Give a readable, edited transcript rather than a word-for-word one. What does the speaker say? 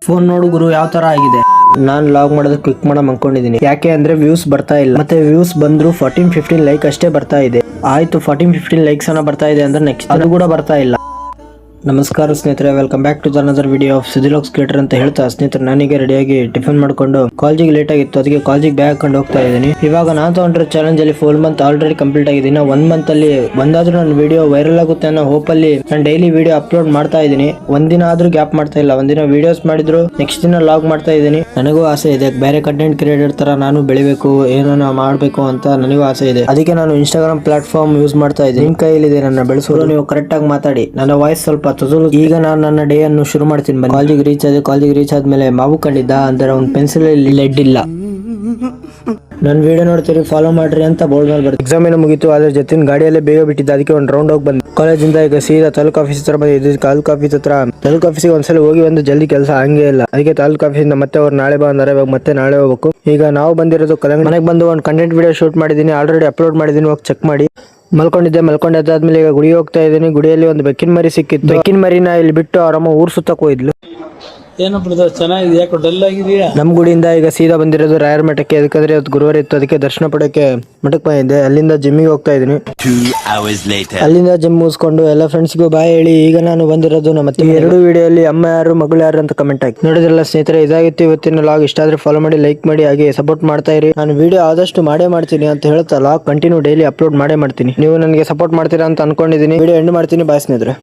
Phone ನೋಡು ಗುರು ಯಾವ ತರ ಆಗಿದೆ. ನಾನು ಲಾಗ್ ಮಾಡೋದಕ್ಕೆ ಕ್ಲಿಕ್ ಮಾಡೋ ಅನ್ಕೊಂಡಿದ್ದೀನಿ. ಯಾಕೆ ಅಂದ್ರೆ ವ್ಯೂಸ್ ಬರ್ತಾ ಇಲ್ಲ, ಮತ್ತೆ ವ್ಯೂಸ್ ಬಂದ್ರು 14-15 ಲೈಕ್ ಅಷ್ಟೇ ಬರ್ತಾ ಇದೆ. ಆಯ್ತು 14-15 ಲೈಕ್ಸ್ ಅನ್ನ ಬರ್ತಾ ಇದೆ ಅಂದ್ರೆ ನೆಕ್ಸ್ಟ್ ಅದು ಕೂಡ ಬರ್ತಾ ಇಲ್ಲ. ನಮಸ್ಕಾರ ಸ್ನೇಹಿತರೆ, welcome back to another video of ಸುದಿಲಾಗ್ಸ್ ಕ್ರಿಯೇಟರ್ ಅಂತ ಹೇಳ್ತಾ ಸ್ನೇಹಿತರೆ, ನಾನೀಗ ರೆಡಿಯಾಗಿ ಟಿಫನ್ ಮಾಡ್ಕೊಂಡು ಕಾಲೇಜಿಗೆ ಲೇಟ್ ಆಗಿತ್ತು, ಅದಕ್ಕೆ ಕಾಲೇಜಿಗೆ ಬ್ಯಾಗ್ ಹಾಕೊಂಡು ಹೋಗ್ತಾ ಇದ್ದೀನಿ. ಇವಾಗ ನಾನು ತಗೊಂಡ್ರೆ ಚಾಲೆಂಜ್ ಅಲ್ಲಿ 4 ಮಂತ್ ಆಲ್ರೆಡಿ ಕಂಪ್ಲೀಟ್ ಆಗಿದೆ. ಇನ್ನು 1 ಮಂತ್ ಅಲ್ಲಿ ಒಂದಾದ್ರೂ ನನ್ನ ವಿಡಿಯೋ ವೈರಲ್ ಆಗುತ್ತೆ ಅನ್ನೋ ಹೋಪ್ ಅಲ್ಲಿ ನಾನು ಡೈಲಿ ವಿಡಿಯೋ ಅಪ್ಲೋಡ್ ಮಾಡ್ತಾ ಇದ್ದೀನಿ. ಒಂದಿನ ಆದ್ರೂ ಗ್ಯಾಪ್ ಮಾಡ್ತಾ ಇಲ್ಲ. ಒಂದಿನ ವಿಡಿಯೋಸ್ ಮಾಡಿದ್ರು ನೆಕ್ಸ್ಟ್ ದಿನ ಲಾಗ್ ಮಾಡ್ತಾ ಇದ್ದೀನಿ. ನನಗೂ ಆಸೆ ಇದೆ ಬೇರೆ ಕಂಟೆಂಟ್ ಕ್ರಿಯೇಟರ್ ತರ ನಾನು ಬೆಳಿಬೇಕು, ಏನೋ ಮಾಡಬೇಕು ಅಂತ ನನಗೂ ಆಸೆ ಇದೆ. ಅದಕ್ಕೆ ನಾನು ಇನ್ಸ್ಟಾಗ್ರಾಮ್ ಪ್ಲಾಟ್ಫಾರ್ಮ್ ಯೂಸ್ ಮಾಡ್ತಾ ಇದ್ದೀನಿ. ನಿಮ್ ಕೈಯಲ್ಲಿದೆ ನನ್ನ ಬೆಳೆಸೋದು. ನೀವು ಕರೆಕ್ಟ್ ಆಗಿ ಮಾತಾಡಿ. ನನ್ನ ವಾಯ್ಸ್ ಸ್ವಲ್ಪ ಈಗ ನಾನು ನನ್ನ ಡೇ ಅನ್ನು ಶುರು ಮಾಡ್ತೀನಿ. ಕಾಲೇಜಿಗೆ ರೀಚ್ ಆದ್ಮೇಲೆ ಮಾವು ಕಂಡಿದ್ದ ಅಂದ್ರೆ ಒಂದು ಪೆನ್ಸಿಲ್ ಲೆಡ್ ಇಲ್ಲ. ನನ್ನ ವಿಡಿಯೋ ನೋಡ್ತೀರಿ, ಫಾಲೋ ಮಾಡ್ರಿ ಅಂತ ಬೋರ್ಡ್ ಮೇಲೆ ಬರುತ್ತೆ. ಎಕ್ಸಾಮ್ ಏನೋ ಮುಗಿತು, ಅದ್ರ ಜೊತೆ ಗಾಡಿಯಲ್ಲೇ ಬೇಗ ಬಿಟ್ಟಿದ್ದ, ಅದಕ್ಕೆ ಒಂದು ರೌಂಡ್ ಹೋಗಿ ಬಂದೆ. ಕಾಲೇಜಿಂದ ಈಗ ಸೀದಾ ತಾಲೂಕು ಆಫೀಸ್ ಹತ್ರ ಬಂದಿದ್ದು. ತಾಲೂಕು ಆಫೀಸಿಗೆ ಒಂದ್ಸಲ ಹೋಗಿ ಒಂದು ಜಲ್ದಿ ಕೆಲಸ ಹಂಗೆ ಇಲ್ಲ, ಅದಕ್ಕೆ ತಾಲೂಕು ಆಫೀಸಿಂದ ಮತ್ತೆ ಅವ್ರು ನಾಳೆ ಬಾ ಅಂದ್ರೆ ಇವಾಗ ಮತ್ತೆ ನಾಳೆ ಹೋಗ್ಬೇಕು. ಈಗ ನಾವು ಬಂದಿರೋದು ಮನೆಗೆ ಬಂದು ಒಂದು ಕಂಟೆಂಟ್ ವಿಡಿಯೋ ಶೂಟ್ ಮಾಡಿದ್ದೀನಿ, ಆಲ್ರೆಡಿ ಅಪ್ಲೋಡ್ ಮಾಡಿದ್ದೀನಿ, ಹೋಗಿ ಚೆಕ್ ಮಾಡಿ. ಮಲ್ಕೊಂಡಿದ್ದಾದ್ಮೇಲೆ ಈಗ ಗುಡಿ ಹೋಗ್ತಾ ಇದ್ದೀನಿ. ಗುಡಿಯಲ್ಲಿ ಒಂದು ಬೆಕ್ಕಿನ ಮರಿ ಸಿಕ್ಕಿತ್ತು. ಬೆಕ್ಕಿನ ಮರಿನ ಇಲ್ಲಿ ಬಿಟ್ಟು ಅವರಮ್ಮ ಊರ್ ಸುತ್ತಕ್ ಹೋಯ್ದ್ಲು. ಏನೋ ಬ್ರದರ್ ಚೆನ್ನಾಗಿದೆ, ಯಾಕೋ ಡಲ್ ಆಗಿದೆಯಾ? ನಮ್ ಗುಡಿಯಿಂದ ಈಗ ಸೀದಾ ಬಂದಿರೋದು ರಾಯರ ಮಠಕ್ಕೆ. ಅದಕ್ಕಂದ್ರೆ ಇವತ್ತು ಗುರುವಾರ ಇತ್ತು, ಅದಕ್ಕೆ ದರ್ಶನ ಪಡಕ್ಕೆ ಮಠಕ್ಕೆ ಬಂದಿದ್ದೆ. ಅಲ್ಲಿಂದ ಜಿಮ್ಮಿಗೆ ಹೋಗ್ತಾ ಇದ್ದೀನಿ. ಅಲ್ಲಿಂದ ಜಿಮ್ ಮುಗಿಸ್ಕೊಂಡು ಎಲ್ಲ ಫ್ರೆಂಡ್ಸ್ಗೂ ಬಾಯ್ ಹೇಳಿ ಈಗ ನಾನು ಬಂದಿರೋದು ನಮ್ಮ ಮತ್ತೆ 2 ವಿಡಿಯೋಲಿ ಅಮ್ಮ ಯಾರು ಮಗಳು ಯಾರು ಅಂತ ಕಮೆಂಟ್ ಹಾಕಿ. ನೋಡಿದ್ರಲ್ಲ ಸ್ನೇಹಿತರೆ, ಇದಾಗಿತ್ತು ಇವತ್ತಿನ ಲಾಗ್. ಇಷ್ಟ ಆದ್ರೆ ಫಾಲೋ ಮಾಡಿ, ಲೈಕ್ ಮಾಡಿ, ಹಾಗೆ ಸಪೋರ್ಟ್ ಮಾಡ್ತಾ ಇರಿ. ನಾನು ವಿಡಿಯೋ ಆದಷ್ಟು ಮಾಡೇ ಮಾಡ್ತೀನಿ ಅಂತ ಹೇಳ್ತಾ ಲಾಗ್ ಕಂಟಿನ್ಯೂ ಡೈಲಿ ಅಪ್ಲೋಡ್ ಮಾಡೇ ಮಾಡ್ತೀನಿ. ನೀವು ನನಗೆ ಸಪೋರ್ಟ್ ಮಾಡ್ತೀರಾ ಅಂತ ಅನ್ಕೊಂಡಿದ್ದೀನಿ. ವಿಡಿಯೋ ಎಂಡ್ ಮಾಡ್ತೀನಿ. ಬಾಯ್ ಸ್ನೇಹಿತರೆ.